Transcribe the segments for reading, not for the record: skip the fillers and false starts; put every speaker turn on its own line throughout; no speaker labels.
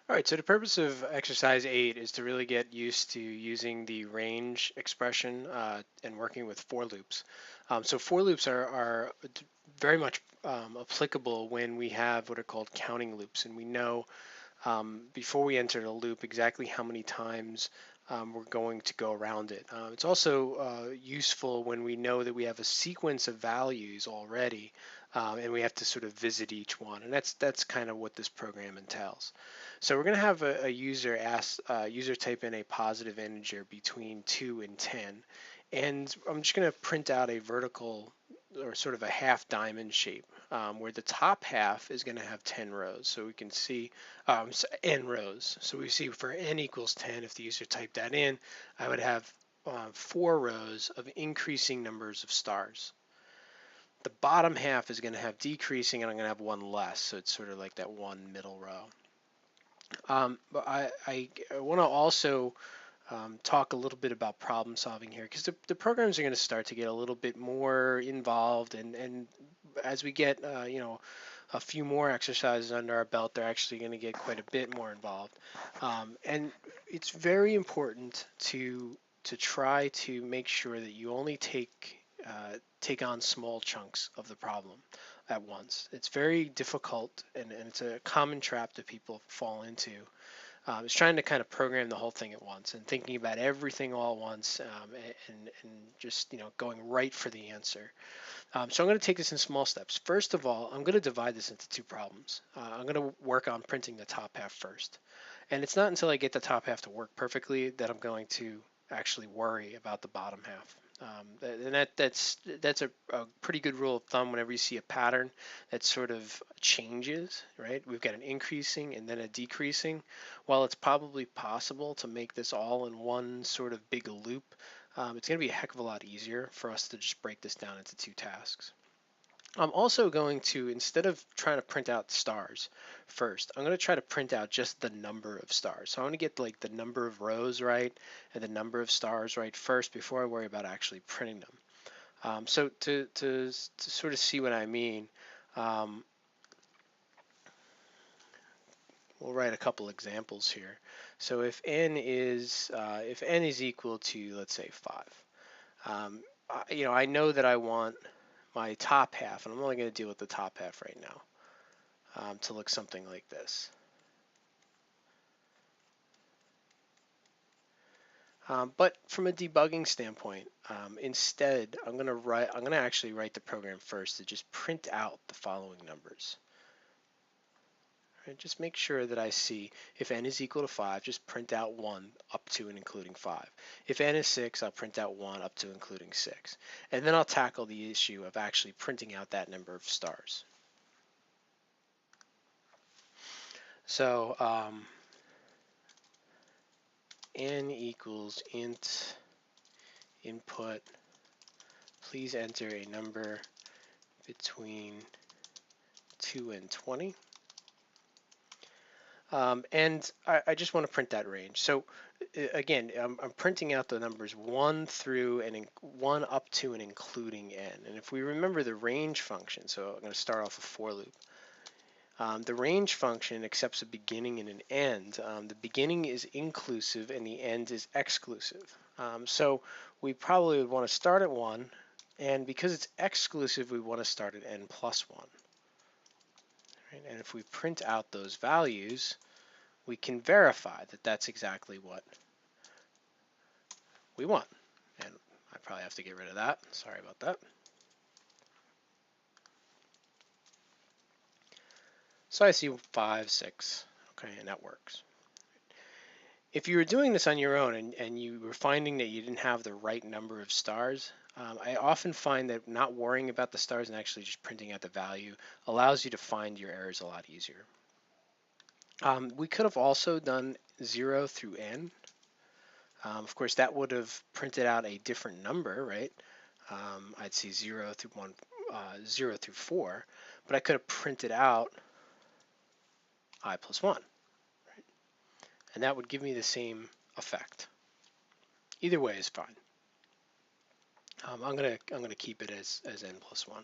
All right, so the purpose of exercise 8 is to really get used to using the range expression and working with for loops. So for loops are very much applicable when we have what are called counting loops, and we know before we enter the loop exactly how many times we're going to go around it. It's also useful when we know that we have a sequence of values already and we have to sort of visit each one. And that's kind of what this program entails. So we're going to have a user ask, user type in a positive integer between 2 and 10. And I'm just going to print out a vertical or sort of a half diamond shape where the top half is going to have 10 rows. So we can see n rows. So we see for n equals 10, if the user typed that in, I would have 4 rows of increasing numbers of stars. The bottom half is going to have decreasing, and I'm going to have one less. So it's sort of like that one middle row. But I want to also talk a little bit about problem solving here because the programs are going to start to get a little bit more involved, and as we get a few more exercises under our belt, they're actually going to get quite a bit more involved. And it's very important to try to make sure that you only take on small chunks of the problem at once. It's very difficult, and it's a common trap that people fall into. It's trying to kind of program the whole thing at once and thinking about everything all at once, and just going right for the answer. So I'm going to take this in small steps. First of all, I'm going to divide this into two problems. I'm going to work on printing the top half first. And it's not until I get the top half to work perfectly that I'm going to actually worry about the bottom half. And that's a pretty good rule of thumb whenever you see a pattern that sort of changes, right? We've got an increasing and then a decreasing. While it's probably possible to make this all in one sort of big loop, it's going to be a heck of a lot easier for us to just break this down into two tasks. I'm also going to, instead of trying to print out stars first, I'm going to try to print out just the number of stars. So I want to get like the number of rows right and the number of stars right first before I worry about actually printing them. So to sort of see what I mean, um, we'll write a couple examples here. So if n is equal to, let's say, 5, I know that I want my top half, and I'm only going to deal with the top half right now, to look something like this. But from a debugging standpoint, instead, I'm going to actually write the program first to just print out the following numbers. Right, just make sure that I see if n is equal to 5, just print out 1 up to and including 5. If n is 6, I'll print out 1 up to including 6. And then I'll tackle the issue of actually printing out that number of stars. So n equals int input, please enter a number between 2 and 20. And I just want to print that range. So again, I'm printing out the numbers 1 through and 1 up to and including n. And if we remember the range function, so I'm going to start off a for loop. The range function accepts a beginning and an end. The beginning is inclusive and the end is exclusive. So we probably would want to start at 1, and because it's exclusive, we want to start at n plus 1. Right? And if we print out those values, we can verify that that's exactly what we want. And I probably have to get rid of that. Sorry about that. So I see 5, 6, okay, and that works. If you were doing this on your own and you were finding that you didn't have the right number of stars, I often find that not worrying about the stars and actually just printing out the value allows you to find your errors a lot easier. We could have also done 0 through n. Of course, that would have printed out a different number, right? I'd see 0 through 1, 0 through 4, but I could have printed out I plus 1, right? And that would give me the same effect. Either way is fine. I'm gonna keep it as n plus 1.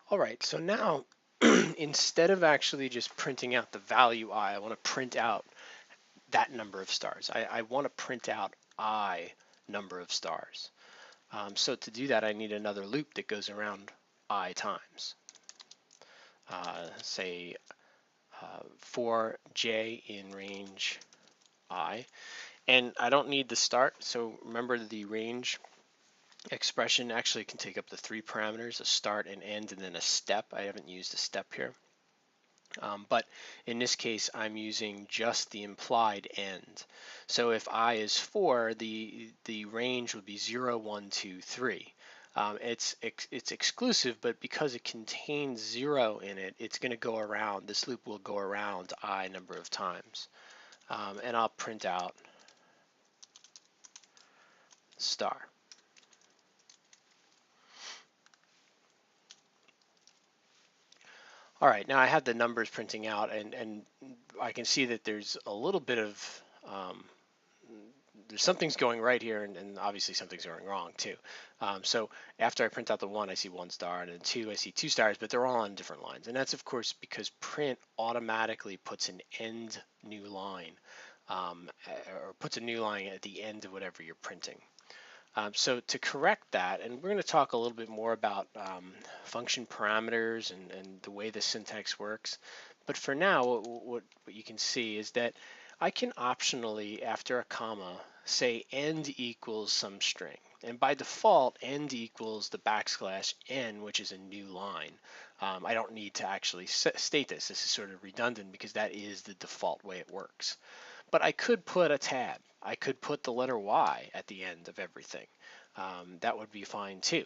All right, so now instead of actually just printing out the value I want to print out that number of stars. I want to print out I number of stars. So to do that, I need another loop that goes around I times. Say for j in range I. And I don't need the start, so remember the range expression actually can take up to 3 parameters, a start, an end, and then a step. I haven't used a step here. But in this case, I'm using just the implied end. So if I is 4, the range would be 0, 1, 2, 3. It's exclusive, but because it contains 0 in it, it's going to go around. This loop will go around I number of times. And I'll print out star. All right, now I have the numbers printing out, and I can see that there's a little bit of there's something's going right here, and obviously something's going wrong too. So after I print out the 1, I see 1 star, and then 2, I see 2 stars, but they're all on different lines. And that's, of course, because print automatically puts an end new line, or puts a new line at the end of whatever you're printing. So to correct that, and we're going to talk a little bit more about function parameters and the way the syntax works, but for now, what you can see is that I can optionally, after a comma, say end equals some string. And by default, end equals the backslash n, which is a new line. I don't need to actually state this. This is sort of redundant because that is the default way it works. But I could put a tab. I could put the letter Y at the end of everything. That would be fine too.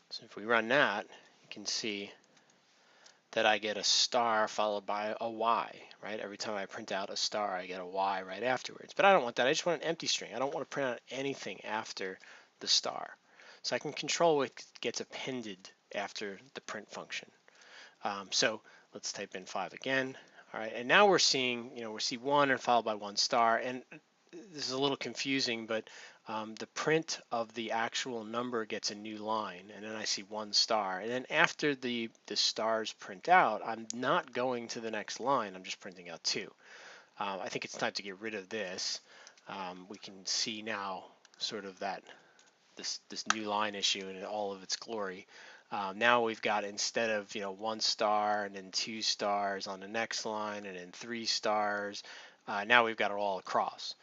So if we run that, you can see that I get a star followed by a Y, right? Every time I print out a star, I get a Y right afterwards. But I don't want that. I just want an empty string. I don't want to print out anything after the star. So I can control what gets appended after the print function. So let's type in 5 again. All right, and now we're seeing, we see 1 and followed by 1 star, and this is a little confusing, but the print of the actual number gets a new line, and then I see 1 star, and then after the stars print out, I'm not going to the next line, I'm just printing out 2. I think it's time to get rid of this. We can see now sort of that this new line issue in all of its glory. Now we've got, instead of 1 star and then 2 stars on the next line and then 3 stars, now we've got it all across.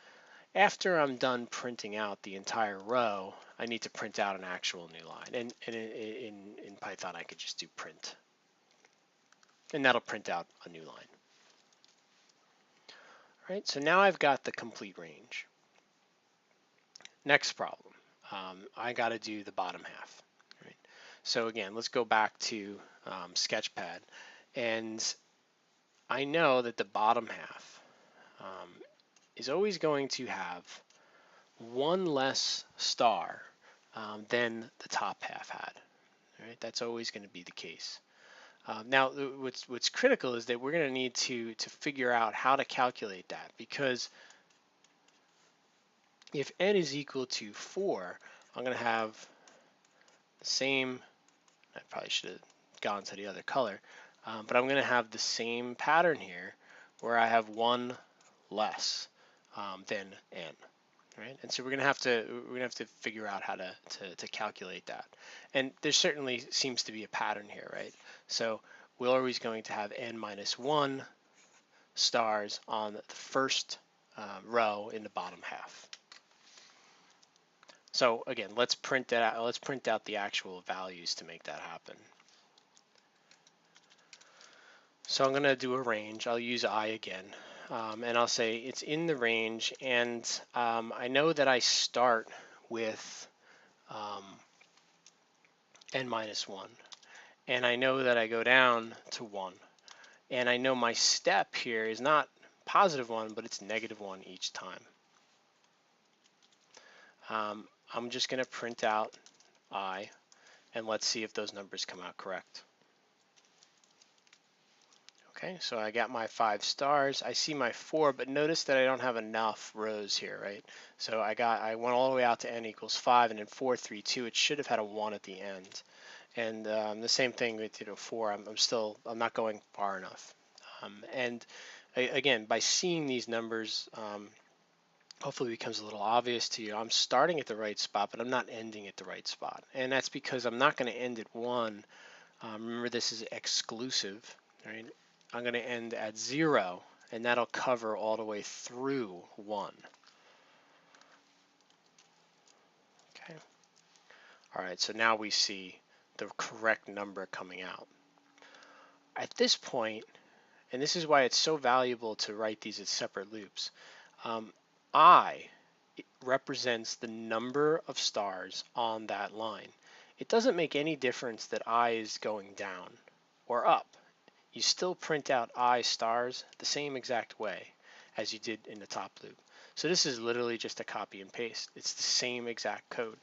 After I'm done printing out the entire row, I need to print out an actual new line. And in Python, I could just do print. And that'll print out a new line. All right, so now I've got the complete range. Next problem. I got to do the bottom half. Right? So again, let's go back to Sketchpad. And I know that the bottom half is always going to have 1 less star than the top half had. Right? That's always going to be the case. Now, what's critical is that we're going to need to figure out how to calculate that, because if n is equal to 4, I'm going to have the same, I probably should have gone to the other color, but I'm going to have the same pattern here where I have 1 less than n. Right? And so we're gonna have to figure out how to calculate that. And there certainly seems to be a pattern here, right? So we're always going to have n minus 1 stars on the first row in the bottom half. So again, let's print that out. Let's print out the actual values to make that happen. So I'm gonna do a range. I'll use I again. And I'll say it's in the range, and I know that I start with n minus 1, and I know that I go down to 1, and I know my step here is not positive 1, but it's negative 1 each time. I'm just going to print out I, and let's see if those numbers come out correct. Okay, so I got my 5 stars. I see my 4, but notice that I don't have enough rows here, right? So I went all the way out to n equals 5, and then 4, 3, 2. It should have had a 1 at the end. And the same thing with 4. I'm not going far enough. And again, by seeing these numbers, hopefully it becomes a little obvious to you. I'm starting at the right spot, but I'm not ending at the right spot. And that's because I'm not going to end at 1. Remember, this is exclusive, right? I'm going to end at 0, and that'll cover all the way through 1. Okay. All right, so now we see the correct number coming out. At this point, and this is why it's so valuable to write these as separate loops, I represents the number of stars on that line. It doesn't make any difference that I is going down or up. You still print out I stars the same exact way as you did in the top loop. So this is literally just a copy and paste. It's the same exact code.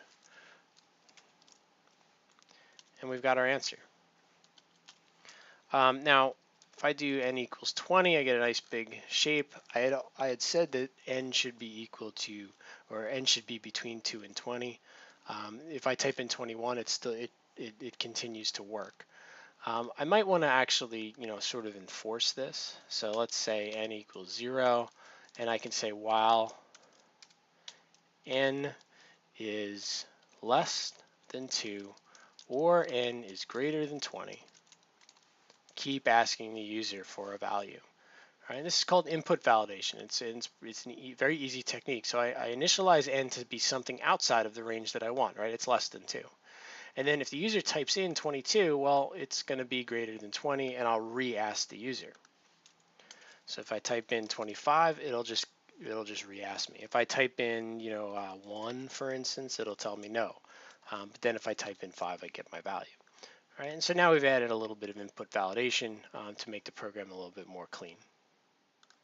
And we've got our answer. Now, if I do n equals 20, I get a nice big shape. I had said that n should be equal to, or n should be between 2 and 20. If I type in 21, it continues to work. I might want to actually, sort of enforce this. So let's say n equals 0, and I can say while n is less than 2 or n is greater than 20, keep asking the user for a value. All right, this is called input validation. It's a very easy technique. So I initialize n to be something outside of the range that I want, right? It's less than 2. And then if the user types in 22, well, it's going to be greater than 20, and I'll re-ask the user. So if I type in 25, it'll just re-ask me. If I type in 1, for instance, it'll tell me no. But then if I type in 5, I get my value. All right, and so now we've added a little bit of input validation to make the program a little bit more clean.